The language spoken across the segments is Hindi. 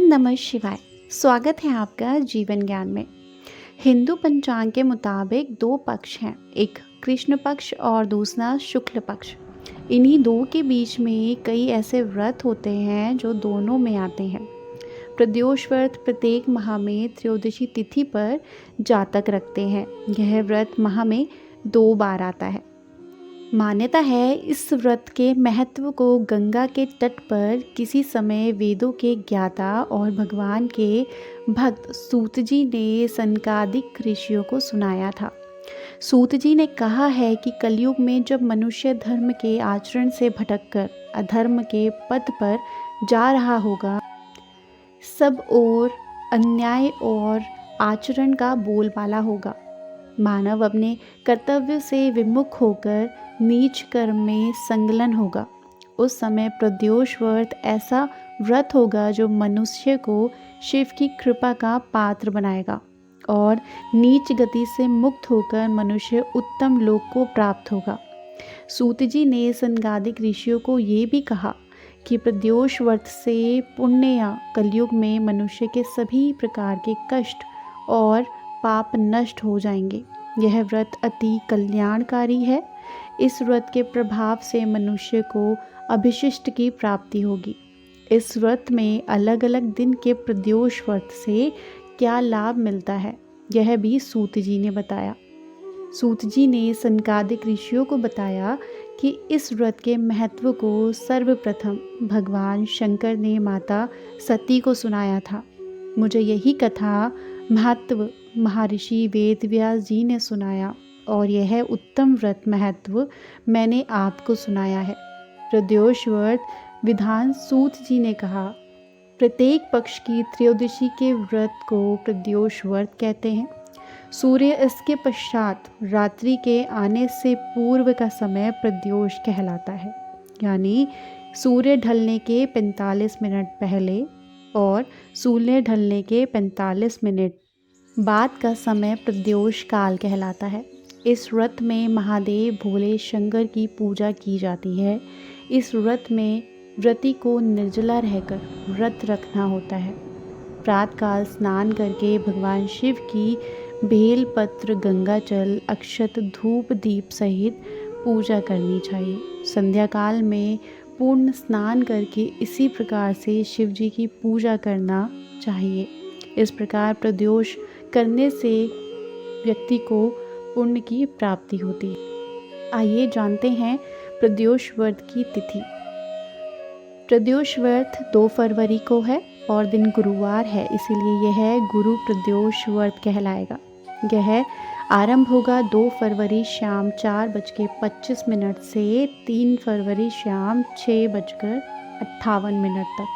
नमः शिवाय। स्वागत है आपका जीवन ज्ञान में। हिंदू पंचांग के मुताबिक दो पक्ष हैं, एक कृष्ण पक्ष और दूसरा शुक्ल पक्ष। इन्हीं दो के बीच में कई ऐसे व्रत होते हैं जो दोनों में आते हैं। प्रदोष व्रत प्रत्येक माह में त्रयोदशी तिथि पर जातक रखते हैं। यह व्रत माह में 2 बार आता है। मान्यता है इस व्रत के महत्व को गंगा के तट पर किसी समय वेदों के ज्ञाता और भगवान के भक्त सूत जी ने सनकादिक ऋषियों को सुनाया था। सूत जी ने कहा है कि कलयुग में जब मनुष्य धर्म के आचरण से भटककर अधर्म के पथ पर जा रहा होगा, सब ओर अन्याय और आचरण का बोलबाला होगा। मानव अपने कर्तव्य से विमुख होकर नीच कर्म में संलग्न होगा। उस समय प्रदोष व्रत ऐसा व्रत होगा जो मनुष्य को शिव की कृपा का पात्र बनाएगा और नीच गति से मुक्त होकर मनुष्य उत्तम लोक को प्राप्त होगा। सूत जी ने सनकादिक ऋषियों को ये भी कहा कि प्रदोष व्रत से पुण्य या कलयुग में मनुष्य के सभी प्रकार के कष्ट और पाप नष्ट हो जाएंगे। यह व्रत अति कल्याणकारी है। इस व्रत के प्रभाव से मनुष्य को अभिष्ट की प्राप्ति होगी। इस व्रत में अलग अलग दिन के प्रदोष व्रत से क्या लाभ मिलता है, यह भी सूत जी ने बताया। सूत जी ने सनकादिक ऋषियों को बताया कि इस व्रत के महत्व को सर्वप्रथम भगवान शंकर ने माता सती को सुनाया था। मुझे यही कथा महत्व महर्षि वेदव्यास जी ने सुनाया और यह उत्तम व्रत महत्व मैंने आपको सुनाया है। प्रदोष व्रत विधान सूत जी ने कहा, प्रत्येक पक्ष की त्रयोदशी के व्रत को प्रदोष व्रत कहते हैं। सूर्य इसके पश्चात रात्रि के आने से पूर्व का समय प्रदोष कहलाता है, यानी सूर्य ढलने के 45 मिनट पहले और सूर्य ढलने के 45 मिनट बाद का समय प्रदोष काल कहलाता है। इस व्रत में महादेव भोले शंकर की पूजा की जाती है। इस व्रत में व्रती को निर्जला रहकर व्रत रखना होता है। प्रातःकाल स्नान करके भगवान शिव की बेलपत्र, गंगाजल, अक्षत, धूप, दीप सहित पूजा करनी चाहिए। संध्या काल में पूर्ण स्नान करके इसी प्रकार से शिव जी की पूजा करना चाहिए। इस प्रकार प्रदोष करने से व्यक्ति को पुण्य की प्राप्ति होती है। आइए जानते हैं प्रदोष व्रत की तिथि। प्रदोष व्रत 2 फरवरी को है और दिन गुरुवार है, इसीलिए यह गुरु प्रदोष व्रत कहलाएगा। यह आरंभ होगा 2 फरवरी शाम 4:25 से 3 फरवरी शाम 6:58 तक।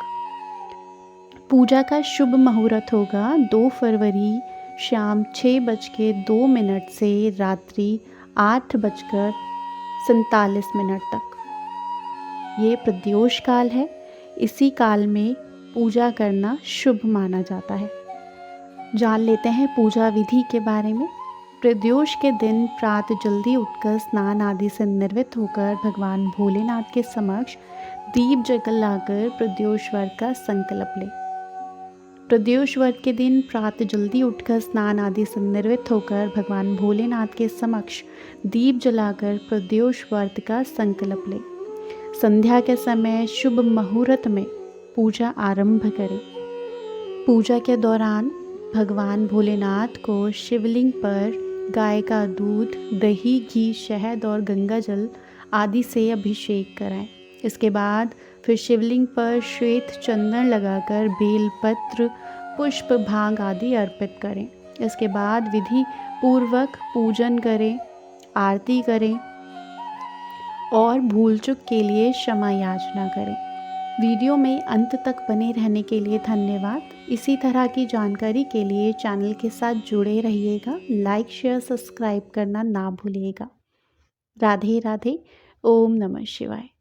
पूजा का शुभ मुहूर्त होगा 2 फरवरी शाम 6:02 से रात्रि 8:47 तक। ये प्रदोष काल है। इसी काल में पूजा करना शुभ माना जाता है। जान लेते हैं पूजा विधि के बारे में। प्रदोष के दिन प्रातः जल्दी उठकर स्नान आदि से निर्वृत्त होकर भगवान भोलेनाथ के समक्ष दीप जलाकर प्रदोष व्रत का संकल्प लें। प्रदोष व्रत के दिन प्रातः जल्दी उठकर स्नान आदि से निर्वृत्त होकर भगवान भोलेनाथ के समक्ष दीप जलाकर प्रदोष व्रत का संकल्प लें। संध्या के समय शुभ मुहूर्त में पूजा आरंभ करें। पूजा के दौरान भगवान भोलेनाथ को शिवलिंग पर गाय का दूध, दही, घी, शहद और गंगाजल आदि से अभिषेक कराएं। इसके बाद फिर शिवलिंग पर श्वेत चंदन लगाकर बेलपत्र, पुष्प, भांग आदि अर्पित करें। इसके बाद विधि पूर्वक पूजन करें, आरती करें और भूल चूक के लिए क्षमा याचना करें। वीडियो में अंत तक बने रहने के लिए धन्यवाद। इसी तरह की जानकारी के लिए चैनल के साथ जुड़े रहिएगा। लाइक, शेयर, सब्सक्राइब करना ना भूलिएगा। राधे राधे। ओम नमः शिवाय।